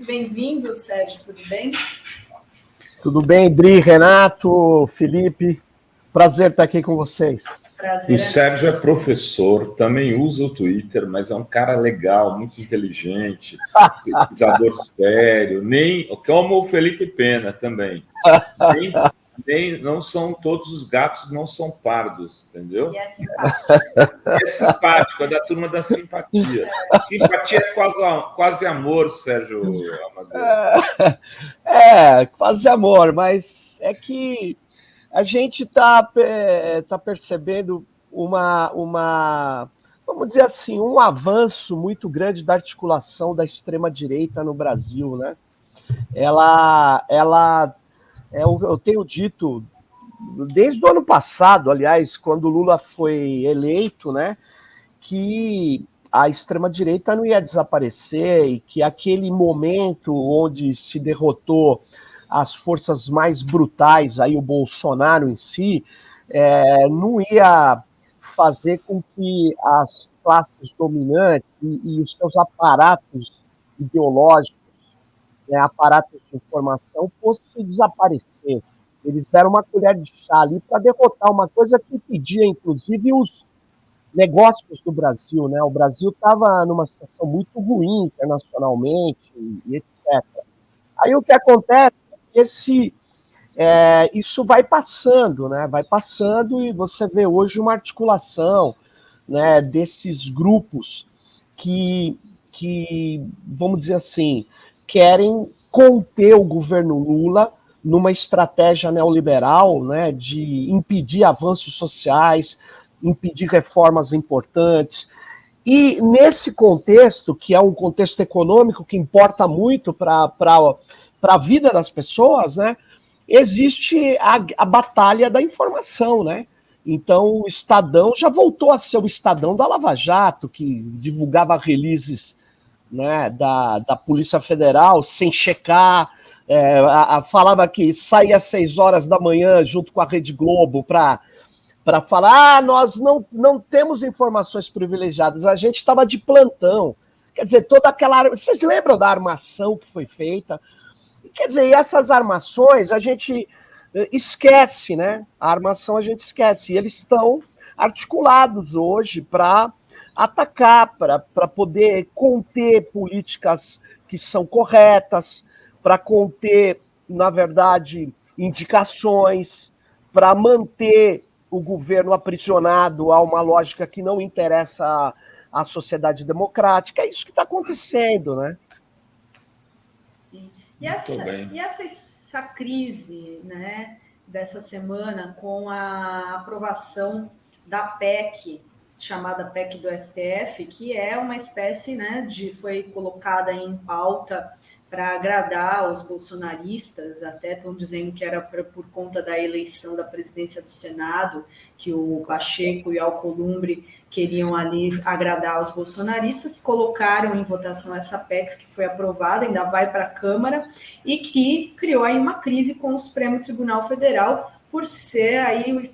bem-vindo, Sérgio, tudo bem? Tudo bem, Dri, Renato, Felipe, prazer estar aqui com vocês. Prazer o Sérgio é professor, também usa o Twitter, mas é um cara legal, muito inteligente, pesquisador sério, nem como o Felipe Pena também. Não são todos os gatos, não são pardos, entendeu? E é simpático. É simpático, é da turma da simpatia. Simpatia é quase amor, Sérgio Amadeu. Quase amor, mas é que a gente está percebendo vamos dizer assim, um avanço muito grande da articulação da extrema-direita no Brasil, né? Eu tenho dito, desde o ano passado, aliás, quando o Lula foi eleito, né, que a extrema-direita não ia desaparecer e que aquele momento onde se derrotou as forças mais brutais, aí o Bolsonaro em si, não ia fazer com que as classes dominantes e os seus aparatos ideológicos, né, aparatos de informação, fossem desaparecer. Eles deram uma colher de chá ali para derrotar uma coisa que impedia, inclusive, os negócios do Brasil, né? O Brasil estava numa situação muito ruim internacionalmente e etc. Aí o que acontece é que isso vai passando, né? Vai passando e você vê hoje uma articulação, né, desses grupos que, vamos dizer assim, querem conter o governo Lula numa estratégia neoliberal, né, de impedir avanços sociais, impedir reformas importantes. E nesse contexto, que é um contexto econômico que importa muito para a vida das pessoas, né, existe a batalha da informação, né? Então, o Estadão já voltou a ser o Estadão da Lava Jato, que divulgava releases, né, da Polícia Federal sem checar, falava que saía às 6 horas da manhã junto com a Rede Globo para falar, nós não temos informações privilegiadas, a gente estava de plantão. Quer dizer, toda aquela... Vocês lembram da armação que foi feita? Quer dizer, e essas armações a gente esquece, né? A armação a gente esquece. E eles estão articulados hoje para atacar, para poder conter políticas que são corretas, para conter, na verdade, indicações, para manter o governo aprisionado a uma lógica que não interessa à sociedade democrática. É isso que está acontecendo, né? Sim. E essa crise, né, dessa semana com a aprovação da PEC, chamada PEC do STF, que é uma espécie, né, foi colocada em pauta para agradar os bolsonaristas, até estão dizendo que era por conta da eleição da presidência do Senado, que o Pacheco e o Alcolumbre queriam ali agradar os bolsonaristas, colocaram em votação essa PEC que foi aprovada, ainda vai para a Câmara, e que criou aí uma crise com o Supremo Tribunal Federal, por ser aí,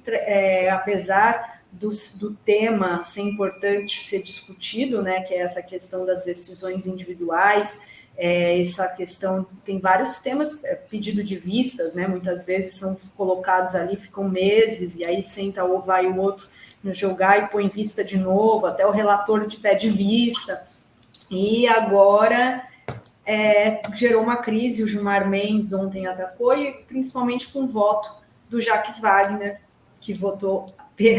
apesar do tema ser importante ser discutido, né, que é essa questão das decisões individuais, essa questão, tem vários temas, pedido de vistas, né, muitas vezes são colocados ali, ficam meses, e aí senta ou vai o outro no julgar e põe vista de novo, até o relator de pede vista, e agora gerou uma crise, o Gilmar Mendes ontem atacou, e principalmente com o voto do Jacques Wagner, que votou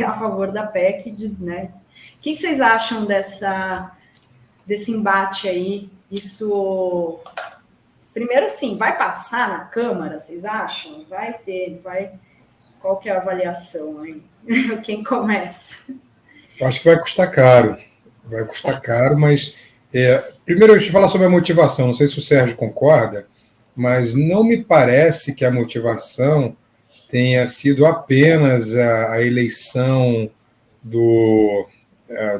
a favor da PEC, diz, né? O que vocês acham desse embate aí? Isso, primeiro assim, vai passar na Câmara, vocês acham? Qual que é a avaliação aí? Quem começa? Eu acho que vai custar caro, mas primeiro deixa eu falar sobre a motivação, não sei se o Sérgio concorda, mas não me parece que a motivação tenha sido apenas a eleição do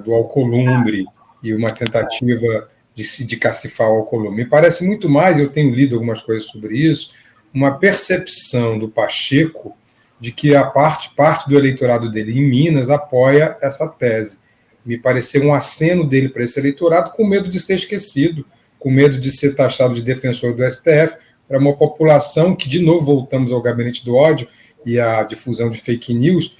Alcolumbre e uma tentativa de cacifar o Alcolumbre. Me parece muito mais, eu tenho lido algumas coisas sobre isso, uma percepção do Pacheco de que a parte do eleitorado dele em Minas apoia essa tese. Me pareceu um aceno dele para esse eleitorado com medo de ser esquecido com medo de ser taxado de defensor do STF, para uma população que, de novo, voltamos ao gabinete do ódio e à difusão de fake news,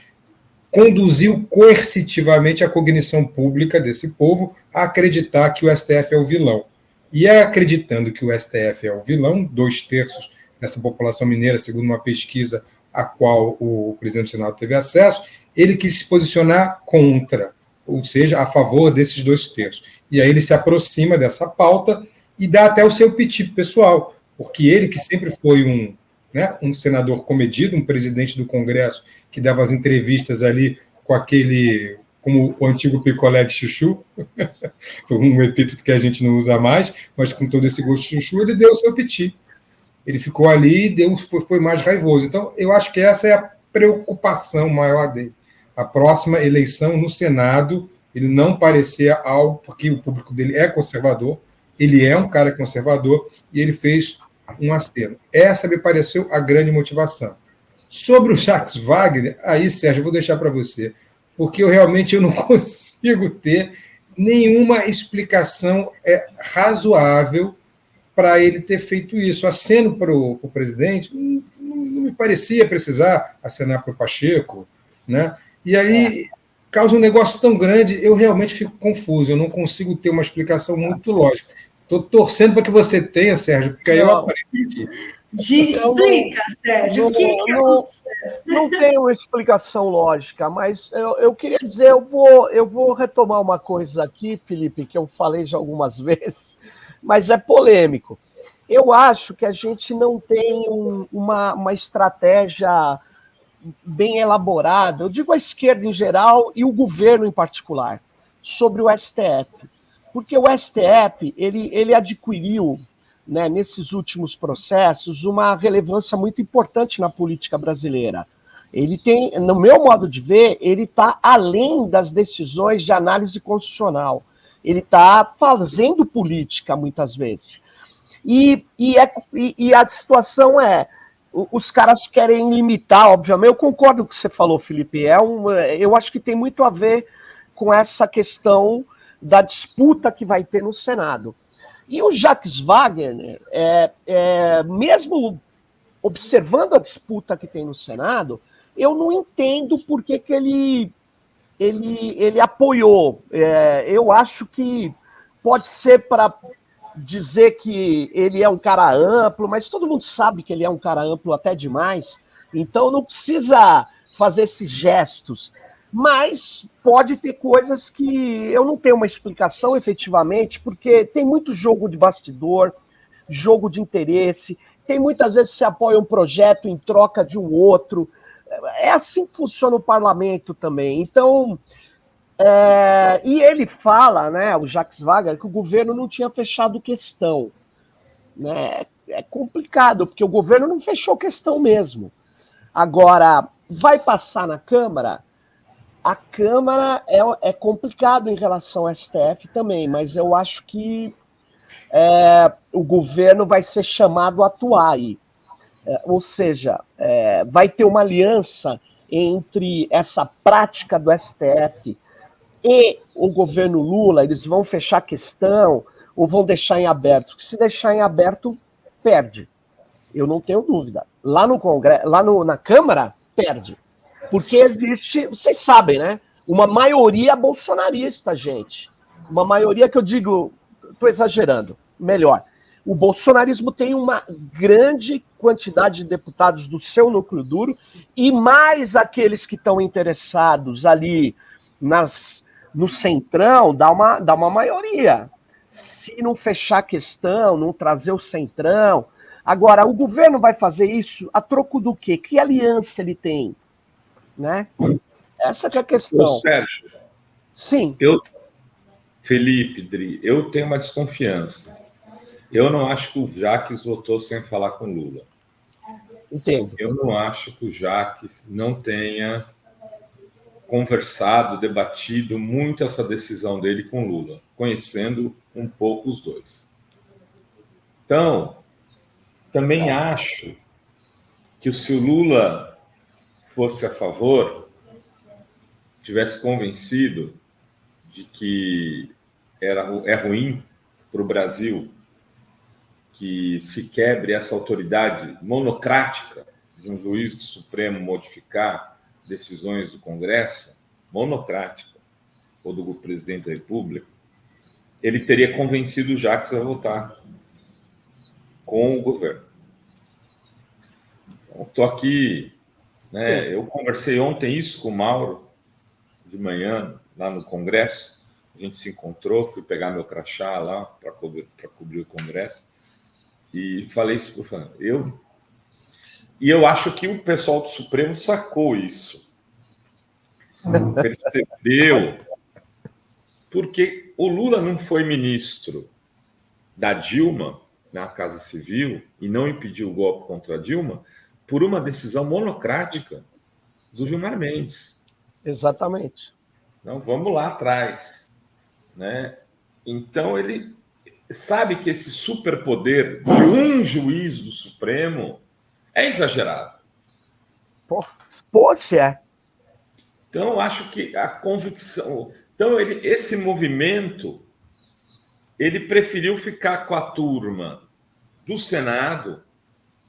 conduziu coercitivamente a cognição pública desse povo a acreditar que o STF é o vilão. E é acreditando que o STF é o vilão, 2/3 dessa população mineira, segundo uma pesquisa a qual o presidente do Senado teve acesso, ele quis se posicionar contra, ou seja, a favor desses 2/3. E aí ele se aproxima dessa pauta e dá até o seu piti pessoal, porque ele, que sempre foi um senador comedido, um presidente do Congresso, que dava as entrevistas ali com aquele, como o antigo picolé de chuchu, um epíteto que a gente não usa mais, mas com todo esse gosto de chuchu, ele deu o seu piti. Ele ficou ali e foi mais raivoso. Então, eu acho que essa é a preocupação maior dele. A próxima eleição no Senado, ele não parecer algo, porque o público dele é conservador, ele é um cara conservador, e ele fez um aceno. Essa me pareceu a grande motivação. Sobre o Jacques Wagner, aí, Sérgio, eu vou deixar para você, porque eu realmente não consigo ter nenhuma explicação razoável para ele ter feito isso. Aceno para o presidente, não me parecia precisar acenar para o Pacheco, né? E aí causa um negócio tão grande, eu realmente fico confuso, eu não consigo ter uma explicação muito lógica. Estou torcendo para que você tenha, Sérgio, porque aí eu aprendo aqui. Explica, Sérgio, o que aconteceu? Não tem uma explicação lógica, mas eu queria dizer, eu vou retomar uma coisa aqui, Felipe, que eu falei já algumas vezes, mas é polêmico. Eu acho que a gente não tem uma estratégia bem elaborada, eu digo a esquerda em geral e o governo em particular, sobre o STF. Porque o STF, ele adquiriu, né, nesses últimos processos, uma relevância muito importante na política brasileira. Ele tem, no meu modo de ver, ele está além das decisões de análise constitucional. Ele está fazendo política, muitas vezes. E a situação os caras querem limitar, obviamente, eu concordo com o que você falou, Felipe, eu acho que tem muito a ver com essa questão da disputa que vai ter no Senado. E o Jacques Wagner, mesmo observando a disputa que tem no Senado, eu não entendo por que ele apoiou. Eu acho que pode ser para dizer que ele é um cara amplo, mas todo mundo sabe que ele é um cara amplo até demais, então não precisa fazer esses gestos. Mas pode ter coisas que eu não tenho uma explicação efetivamente, porque tem muito jogo de bastidor, jogo de interesse, tem muitas vezes que se apoia um projeto em troca de um outro. É assim que funciona o parlamento também. Então, e ele fala, né, o Jacques Wagner, que o governo não tinha fechado questão. Né? É complicado, porque o governo não fechou questão mesmo. Agora, vai passar na Câmara? A Câmara é complicado em relação ao STF também, mas eu acho que o governo vai ser chamado a atuar aí. Ou seja, vai ter uma aliança entre essa prática do STF e o governo Lula. Eles vão fechar a questão ou vão deixar em aberto? Porque se deixar em aberto, perde. Eu não tenho dúvida. Lá no Congresso, na Câmara, perde. Porque existe, vocês sabem, né? Uma maioria bolsonarista, gente. Uma maioria que eu digo, estou exagerando, melhor. O bolsonarismo tem uma grande quantidade de deputados do seu núcleo duro e mais aqueles que estão interessados ali no centrão, dá uma maioria. Se não fechar a questão, não trazer o centrão. Agora, o governo vai fazer isso a troco do quê? Que aliança ele tem? Né? Essa que é a questão. Ô, Sérgio, sim. Felipe, Dri, eu tenho uma desconfiança. Eu não acho que o Jacques votou sem falar com Lula. Entendo. Eu não acho que o Jacques não tenha conversado, debatido muito essa decisão dele com Lula, conhecendo um pouco os dois. Então, também acho que se o Lula fosse a favor, tivesse convencido de que é ruim para o Brasil que se quebre essa autoridade monocrática de um juiz do Supremo modificar decisões do Congresso, monocrática, ou do presidente da República, ele teria convencido o Jacques a votar com o governo. Estou aqui, né? Eu conversei ontem isso com o Mauro, de manhã, lá no Congresso. A gente se encontrou, fui pegar meu crachá lá para cobrir o Congresso e falei isso para o Fernando. E eu acho que o pessoal do Supremo sacou isso. Percebeu, porque o Lula não foi ministro da Dilma na Casa Civil e não impediu o golpe contra a Dilma por uma decisão monocrática do Gilmar Mendes. Exatamente. Então, vamos lá atrás, né? Então, ele sabe que esse superpoder de um juiz do Supremo é exagerado. Se é. Então, acho que a convicção... Então, esse movimento, ele preferiu ficar com a turma do Senado,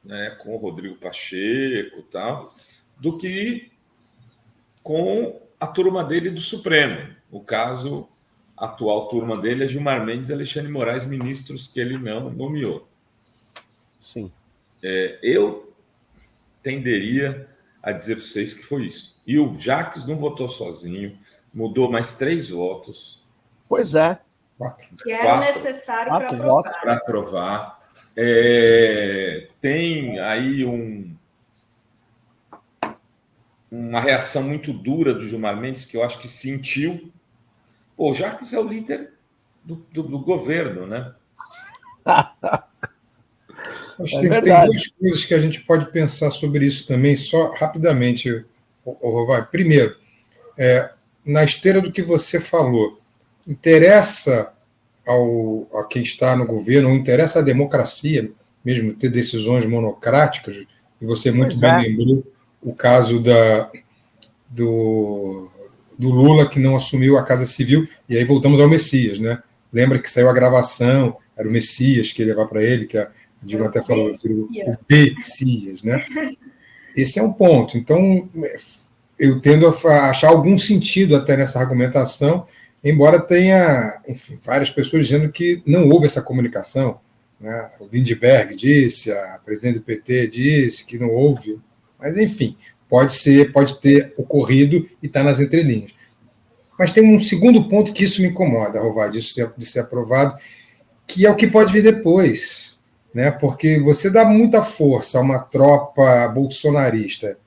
né, com o Rodrigo Pacheco e tal, do que com a turma dele do Supremo. No caso, a atual turma dele é Gilmar Mendes e Alexandre de Moraes, ministros que ele não nomeou. Sim. Eu tenderia a dizer para vocês que foi isso. E o Jacques não votou sozinho, mudou mais 3 votos. Pois é. Que era necessário para aprovar. Para aprovar. Tem aí uma reação muito dura do Gilmar Mendes, que eu acho que sentiu. Pô, o Jacques é o líder do governo, né? Tem 2 coisas que a gente pode pensar sobre isso também, só rapidamente, Rovai. Primeiro, na esteira do que você falou, interessa a quem está no governo, ou interessa à democracia mesmo ter decisões monocráticas, e você muito bem lembrou o caso do Lula, que não assumiu a Casa Civil, e aí voltamos ao Messias, né? Lembra que saiu a gravação, era o Messias que ia levar para ele, que a Dilma até falou, o Messias, né? Esse é um ponto. Então, eu tendo a achar algum sentido até nessa argumentação, embora tenha, enfim, várias pessoas dizendo que não houve essa comunicação, né? O Lindbergh disse, a presidente do PT disse que não houve, mas, enfim, pode ter ocorrido e está nas entrelinhas. Mas tem um segundo ponto que isso me incomoda, Rovai, de ser aprovado, que é o que pode vir depois, né? Porque você dá muita força a uma tropa bolsonarista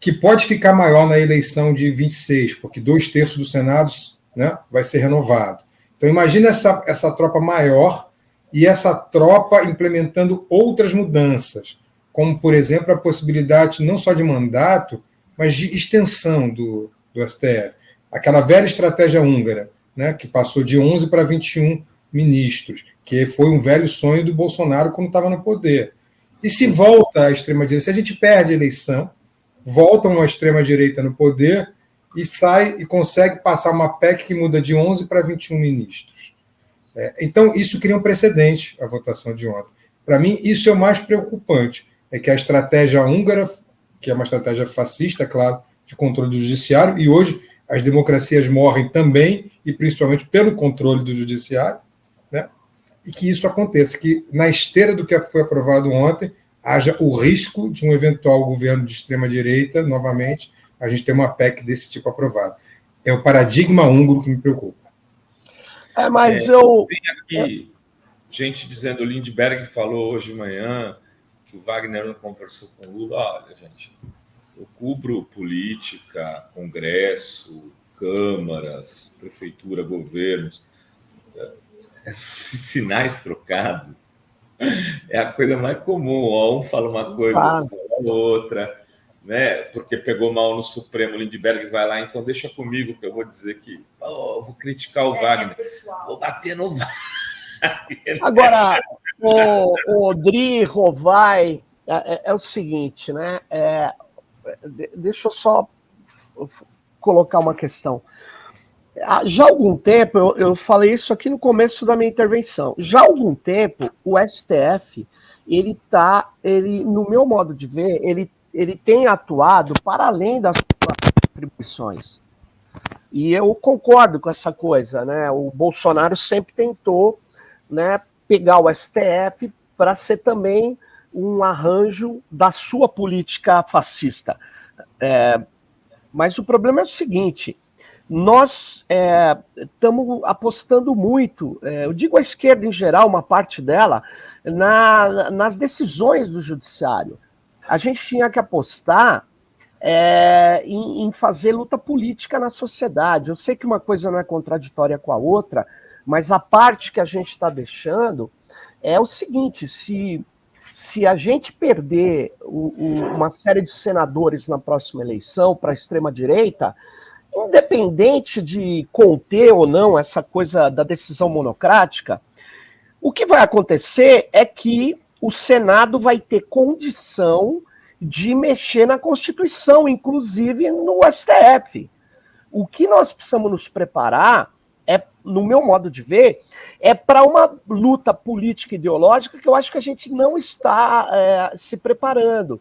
que pode ficar maior na eleição de 26, porque 2/3 do Senado, né, vai ser renovado. Então, imagina essa tropa maior e essa tropa implementando outras mudanças, como, por exemplo, a possibilidade não só de mandato, mas de extensão do STF. Aquela velha estratégia húngara, né, que passou de 11 para 21 ministros, que foi um velho sonho do Bolsonaro quando estava no poder. E se volta à extrema-direita, se a gente perde a eleição, volta uma extrema-direita no poder e sai e consegue passar uma PEC que muda de 11 para 21 ministros. Então, isso cria um precedente, a votação de ontem. Para mim, isso é o mais preocupante, é que a estratégia húngara, que é uma estratégia fascista, claro, de controle do judiciário, e hoje as democracias morrem também, e principalmente pelo controle do judiciário, né? E que isso aconteça, que na esteira do que foi aprovado ontem, haja o risco de um eventual governo de extrema-direita, novamente, a gente ter uma PEC desse tipo aprovada. É o paradigma húngaro que me preocupa. Mas tem aqui gente dizendo, o Lindbergh falou hoje de manhã que o Wagner não conversou com o Lula. Olha, gente, eu cubro política, Congresso, câmaras, prefeitura, governos. Esses sinais trocados é a coisa mais comum. Um fala uma coisa, outro fala outra, né? Porque pegou mal no Supremo, o Lindbergh vai lá, então deixa comigo que eu vou dizer que eu vou criticar o Wagner, vou bater no Wagner. Agora, o Odri, Rovai, é o seguinte, né? Deixa eu só colocar uma questão. Já há algum tempo, eu falei isso aqui no começo da minha intervenção, já há algum tempo o STF, no meu modo de ver, ele tem atuado para além das atribuições. E eu concordo com essa coisa, né? O Bolsonaro sempre tentou, né, pegar o STF para ser também um arranjo da sua política fascista. Mas o problema é o seguinte, nós estamos apostando muito, eu digo a esquerda em geral, uma parte dela, nas decisões do judiciário. A gente tinha que apostar em fazer luta política na sociedade. Eu sei que uma coisa não é contraditória com a outra, mas a parte que a gente está deixando é o seguinte, se a gente perder uma série de senadores na próxima eleição para a extrema-direita, independente de conter ou não essa coisa da decisão monocrática, o que vai acontecer é que o Senado vai ter condição de mexer na Constituição, inclusive no STF. O que nós precisamos nos preparar, no meu modo de ver, é para uma luta política e ideológica que eu acho que a gente não está se preparando.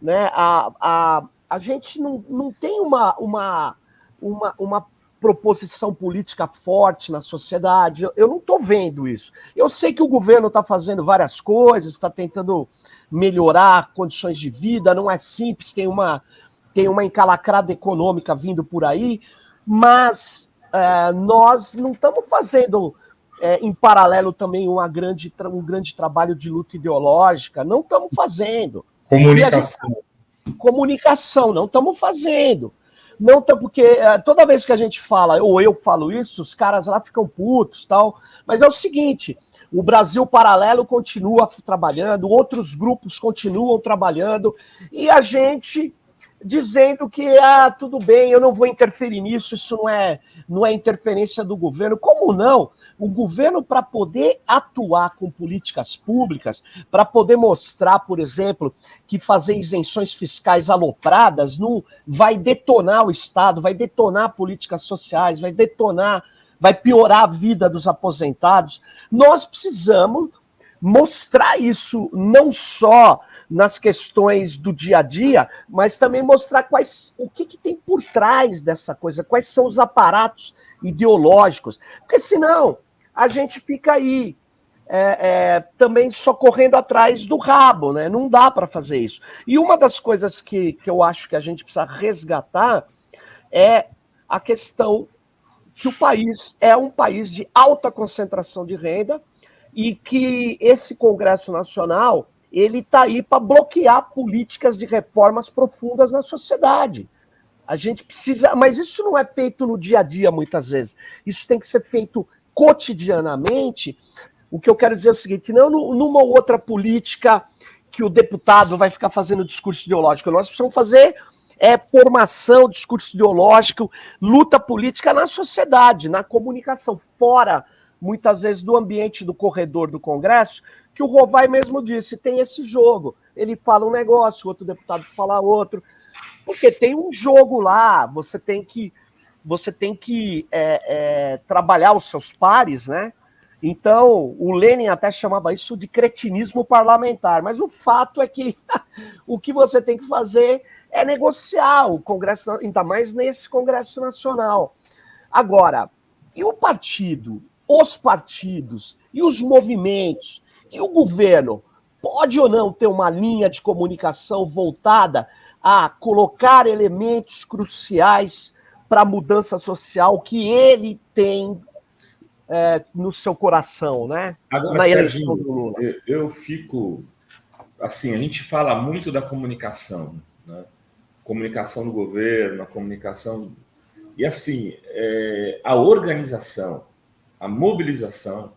Né? A gente não tem uma proposição política forte na sociedade. Eu não estou vendo isso. Eu sei que o governo está fazendo várias coisas, está tentando melhorar condições de vida, não é simples, tem uma encalacrada econômica vindo por aí, mas nós não estamos fazendo em paralelo também um grande trabalho de luta ideológica, não estamos fazendo. Comunicação, não estamos fazendo. Não, porque toda vez que a gente fala, ou eu falo isso, os caras lá ficam putos, tal. Mas é o seguinte, o Brasil Paralelo continua trabalhando, outros grupos continuam trabalhando, e a gente dizendo que, tudo bem, eu não vou interferir nisso, isso não é interferência do governo. Como não? O governo, para poder atuar com políticas públicas, para poder mostrar, por exemplo, que fazer isenções fiscais alopradas não vai detonar o Estado, vai detonar políticas sociais, vai piorar a vida dos aposentados. Nós precisamos mostrar isso não só nas questões do dia a dia, mas também mostrar o que tem por trás dessa coisa, quais são os aparatos ideológicos, porque senão a gente fica aí também só correndo atrás do rabo, né? Não dá para fazer isso. E uma das coisas que eu acho que a gente precisa resgatar é a questão que o país é um país de alta concentração de renda e que esse Congresso Nacional ele está aí para bloquear políticas de reformas profundas na sociedade. A gente precisa, mas isso não é feito no dia a dia, muitas vezes. Isso tem que ser feito cotidianamente. O que eu quero dizer é o seguinte, não numa outra política que o deputado vai ficar fazendo discurso ideológico. Nós precisamos fazer formação, discurso ideológico, luta política na sociedade, na comunicação, fora, muitas vezes, do ambiente do corredor do Congresso, que o Rovai mesmo disse, tem esse jogo. Ele fala um negócio, o outro deputado fala outro, porque tem um jogo lá, você tem que trabalhar os seus pares, né? Então, o Lenin até chamava isso de cretinismo parlamentar, mas o fato é que o que você tem que fazer é negociar o Congresso, ainda mais nesse Congresso Nacional. Agora, e o partido, os partidos, e os movimentos, e o governo, pode ou não ter uma linha de comunicação voltada a colocar elementos cruciais para a mudança social que ele tem no seu coração, né? Agora, na eleição Serginho, do Lula. Eu fico... Assim, a gente fala muito da comunicação, né? Comunicação do governo, a comunicação... E, assim, a organização, a mobilização,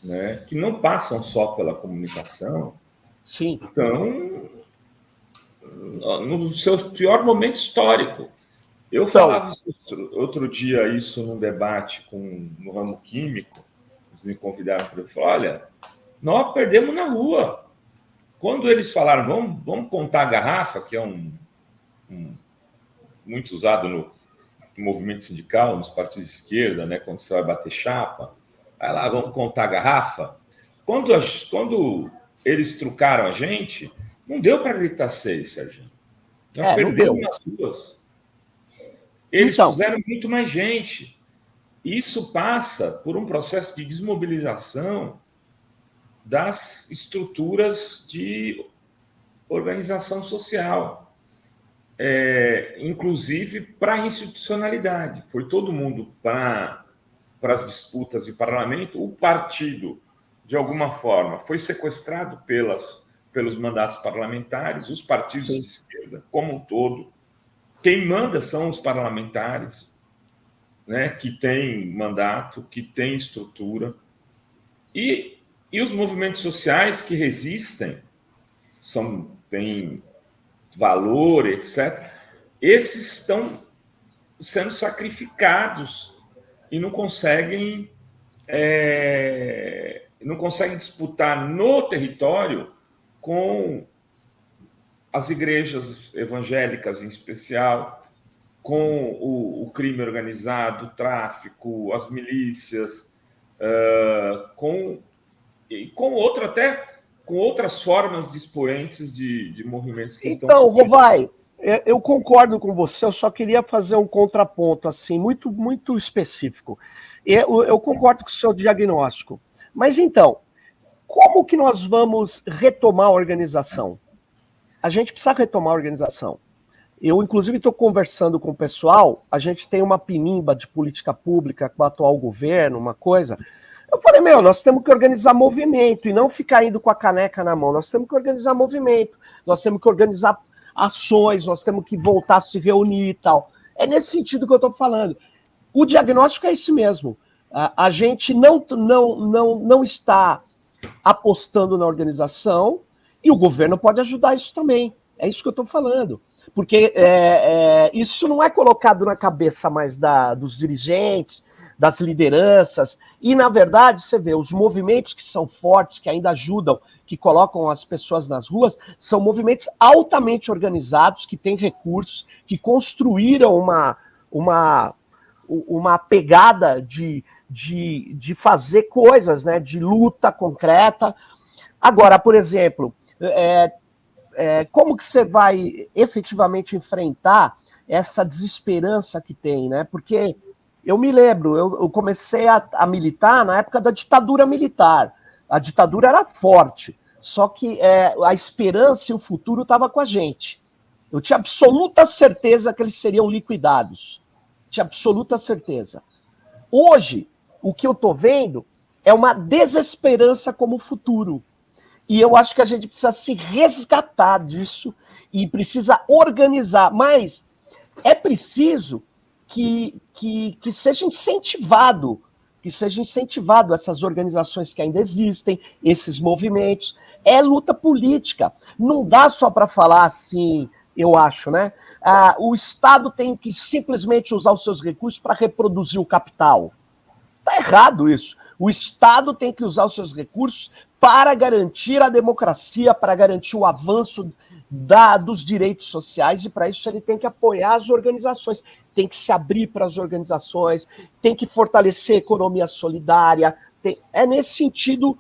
né, que não passam só pela comunicação, Sim. Estão no seu pior momento histórico. Eu falava outro dia isso num debate no ramo químico, eles me convidaram para falar, olha, nós perdemos na rua. Quando eles falaram, vamos contar a garrafa, que é muito usado do movimento sindical, nos partidos de esquerda, né, quando você vai bater chapa, vai lá, vamos contar a garrafa. Quando eles trucaram a gente, não deu para gritar 6, Serginho. Nós perdemos nas ruas. Eles puseram muito mais gente. Isso passa por um processo de desmobilização das estruturas de organização social, inclusive para a institucionalidade. Foi todo mundo para as disputas de parlamento. O partido, de alguma forma, foi sequestrado pelos mandatos parlamentares, os partidos de esquerda como um todo. Quem manda são os parlamentares, né, que têm mandato, que têm estrutura. E os movimentos sociais que resistem, têm valor, etc., esses estão sendo sacrificados e não conseguem disputar no território com as igrejas evangélicas, em especial, com o crime organizado, o tráfico, as milícias, com outras formas de expoentes de movimentos que estão... Então, Rovai, eu concordo com você, eu só queria fazer um contraponto assim, muito, muito específico. Eu concordo com o seu diagnóstico. Mas então, como que nós vamos retomar a organização? A gente precisa retomar a organização. Eu, inclusive, estou conversando com o pessoal, a gente tem uma pinimba de política pública com o atual governo, uma coisa. Eu falei, nós temos que organizar movimento e não ficar indo com a caneca na mão. Nós temos que organizar movimento, nós temos que organizar ações, nós temos que voltar a se reunir e tal. É nesse sentido que eu estou falando. O diagnóstico é esse mesmo. A gente não está apostando na organização e o governo pode ajudar isso também. É isso que eu estou falando. Porque isso não é colocado na cabeça mais dos dirigentes, das lideranças, e, na verdade, você vê, os movimentos que são fortes, que ainda ajudam, que colocam as pessoas nas ruas, são movimentos altamente organizados, que têm recursos, que construíram uma pegada de fazer coisas, né, de luta concreta. Agora, por exemplo, como que você vai efetivamente enfrentar essa desesperança que tem, né? Porque eu me lembro, eu comecei a militar na época da ditadura militar. A ditadura era forte, só que a esperança e o futuro estavam com a gente. Eu tinha absoluta certeza que eles seriam liquidados. Tinha absoluta certeza. Hoje, o que eu estou vendo é uma desesperança como futuro. E eu acho que a gente precisa se resgatar disso e precisa organizar. Mas é preciso que seja incentivado essas organizações que ainda existem, esses movimentos. É luta política. Não dá só para falar assim, eu acho, né? O Estado tem que simplesmente usar os seus recursos para reproduzir o capital. Está errado isso. O Estado tem que usar os seus recursos para garantir a democracia, para garantir o avanço dos direitos sociais, e para isso ele tem que apoiar as organizações, tem que se abrir para as organizações, tem que fortalecer a economia solidária. É nesse sentido,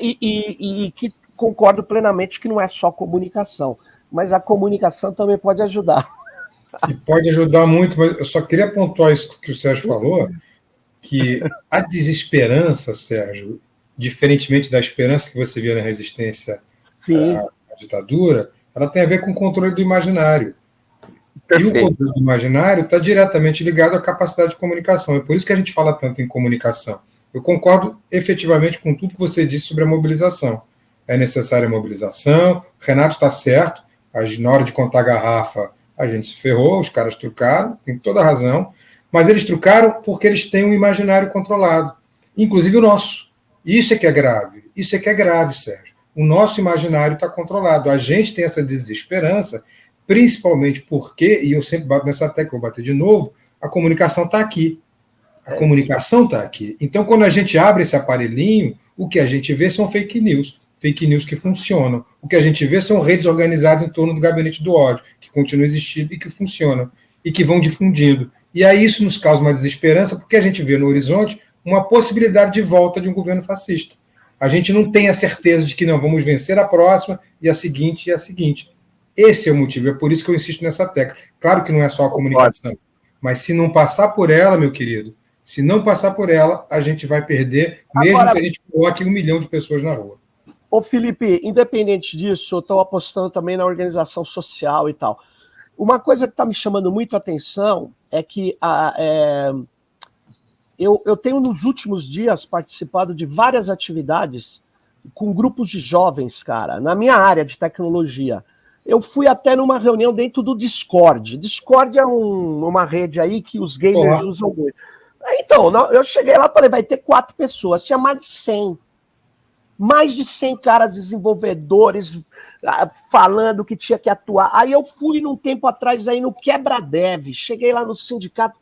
e que concordo plenamente que não é só comunicação, mas a comunicação também pode ajudar. E pode ajudar muito, mas eu só queria pontuar isso que o Sérgio falou, que a desesperança, Sérgio, diferentemente da esperança que você via na resistência à ditadura, ela tem a ver com o controle do imaginário. Perfeito. E o controle do imaginário está diretamente ligado à capacidade de comunicação. É por isso que a gente fala tanto em comunicação. Eu concordo efetivamente com tudo que você disse sobre a mobilização. É necessária a mobilização, Renato está certo, na hora de contar a garrafa, a gente se ferrou, os caras trucaram, tem toda a razão, mas eles trucaram porque eles têm um imaginário controlado, inclusive o nosso. Isso é que é grave, Sérgio. O nosso imaginário está controlado. A gente tem essa desesperança, principalmente porque, e eu sempre bato nessa tecla, vou bater de novo, a comunicação está aqui. A comunicação está aqui. Então, quando a gente abre esse aparelhinho, o que a gente vê são fake news que funcionam. O que a gente vê são redes organizadas em torno do gabinete do ódio, que continuam existindo e que funcionam, e que vão difundindo. E aí isso nos causa uma desesperança, porque a gente vê no horizonte uma possibilidade de volta de um governo fascista. A gente não tem a certeza de que não vamos vencer a próxima e a seguinte e a seguinte. Esse é o motivo, é por isso que eu insisto nessa tecla. Claro que não é só a comunicação, mas se não passar por ela, meu querido, se não passar por ela, a gente vai perder, mesmo que a gente coloque 1 milhão de pessoas na rua. Ô, Felipe, independente disso, eu estou apostando também na organização social e tal. Uma coisa que está me chamando muito a atenção é que eu tenho, nos últimos dias, participado de várias atividades com grupos de jovens, cara, na minha área de tecnologia. Eu fui até numa reunião dentro do Discord. Discord é uma rede aí que os gamers usam muito. Então, eu cheguei lá e falei, vai ter 4 pessoas. Tinha mais de 100. Mais de 100 caras desenvolvedores falando que tinha que atuar. Aí eu fui num tempo atrás aí no Quebra-Dev. Cheguei lá no sindicato,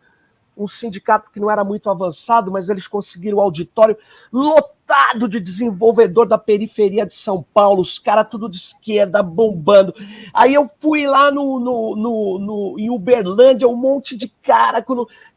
um sindicato que não era muito avançado, mas eles conseguiram o auditório lotado de desenvolvedor da periferia de São Paulo, os caras tudo de esquerda, bombando. Aí eu fui lá em Uberlândia, um monte de cara.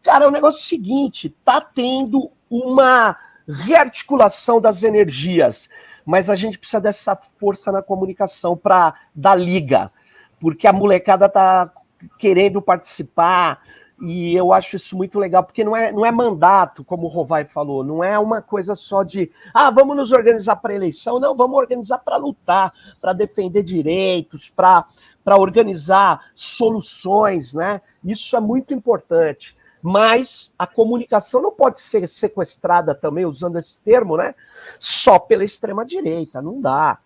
Cara, é o negócio seguinte, tá tendo uma rearticulação das energias, mas a gente precisa dessa força na comunicação para dar liga, porque a molecada tá querendo participar, e eu acho isso muito legal, porque não é mandato, como o Rovai falou, não é uma coisa só de, vamos nos organizar para eleição, não, vamos organizar para lutar, para defender direitos, para organizar soluções, né? Isso é muito importante. Mas a comunicação não pode ser sequestrada também, usando esse termo, né? Só pela extrema-direita, não dá.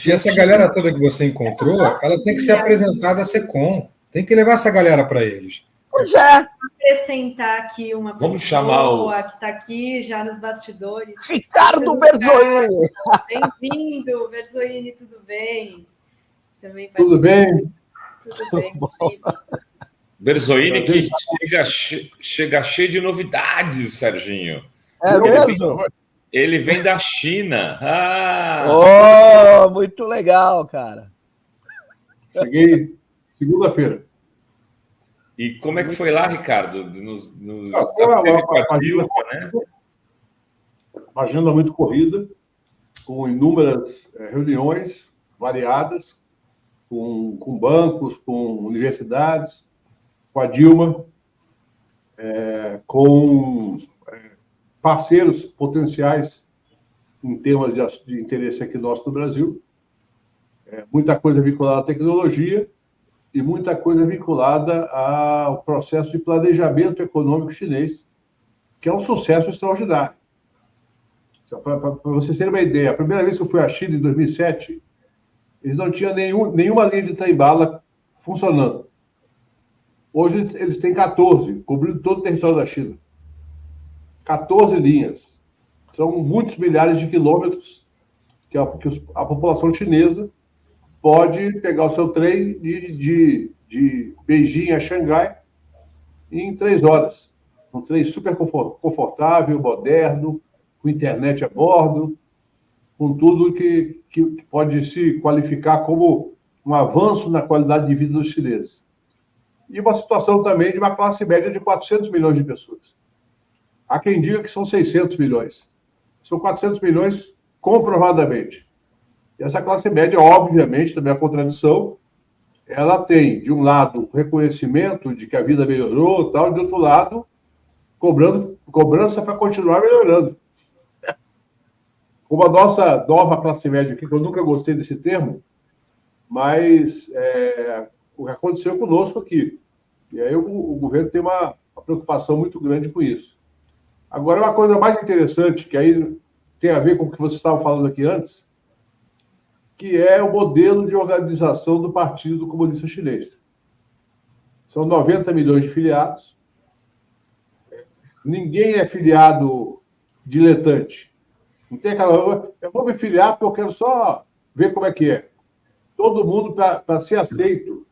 E essa galera toda que você encontrou, ela tem que ser apresentada à SECOM. Tem que levar essa galera para eles. Pois é. Acrescentar aqui uma pessoa Vamos chamar que está aqui já nos bastidores. Ricardo Berzoini. Bem-vindo, Berzoini, tudo bem? Também tudo bem? Tudo bem, Berzoini que chega cheio de novidades, Serginho. É mesmo? Ele vem da China. Muito legal, cara. Cheguei segunda-feira. E como é que foi lá, Ricardo? Uma agenda muito corrida, com inúmeras reuniões variadas, com bancos, com universidades, com a Dilma, com parceiros potenciais em temas de interesse aqui nosso do Brasil, muita coisa vinculada à tecnologia e muita coisa vinculada ao processo de planejamento econômico chinês, que é um sucesso extraordinário. Para vocês terem uma ideia, a primeira vez que eu fui à China, em 2007, eles não tinham nenhuma linha de trem-bala funcionando. Hoje eles têm 14, cobrindo todo o território da China. 14 linhas. São muitos milhares de quilômetros que a população chinesa pode pegar o seu trem de Beijing a Xangai em 3 horas. Um trem super confortável, moderno, com internet a bordo, com tudo que pode se qualificar como um avanço na qualidade de vida dos chineses. E uma situação também de uma classe média de 400 milhões de pessoas. Há quem diga que são 600 milhões. São 400 milhões comprovadamente. E essa classe média, obviamente, também a contradição, ela tem, de um lado, reconhecimento de que a vida melhorou, tal, e de outro lado, cobrança para continuar melhorando. Como a nossa nova classe média aqui, que eu nunca gostei desse termo, mas o que aconteceu conosco aqui. E aí o governo tem uma preocupação muito grande com isso. Agora, uma coisa mais interessante, que aí tem a ver com o que vocês estavam falando aqui antes, que é o modelo de organização do Partido Comunista Chinês. São 90 milhões de filiados. Ninguém é filiado diletante. Não tem aquela... Eu vou me filiar porque eu quero só ver como é que é. Todo mundo, para ser aceito,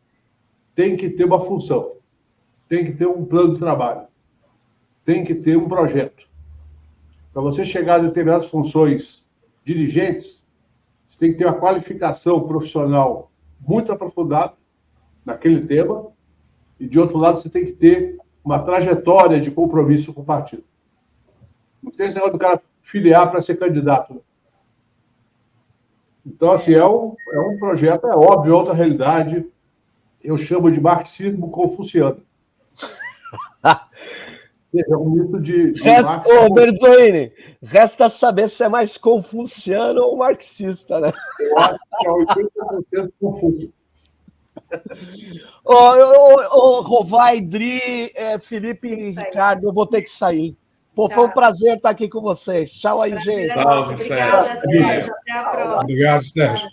tem que ter uma função. Tem que ter um plano de trabalho. Tem que ter um projeto. Para você chegar a determinadas funções dirigentes, você tem que ter uma qualificação profissional muito aprofundada naquele tema, e, de outro lado, você tem que ter uma trajetória de compromisso com o partido. Não tem esse negócio do cara filiar para ser candidato. Então, assim, é um projeto, é óbvio, outra realidade. Eu chamo de marxismo confuciano. É um mito de Marx. Ô, Berzoini, resta saber se é mais confuciano ou marxista, né? Eu acho que é 80% Confúcio. Ô, Rovai, Dri, Felipe e Ricardo, eu vou ter que sair. Pô, foi um prazer estar aqui com vocês. Tchau aí, gente. Salve, Obrigada, Sérgio. Sérgio. Até a próxima. Obrigado, Sérgio.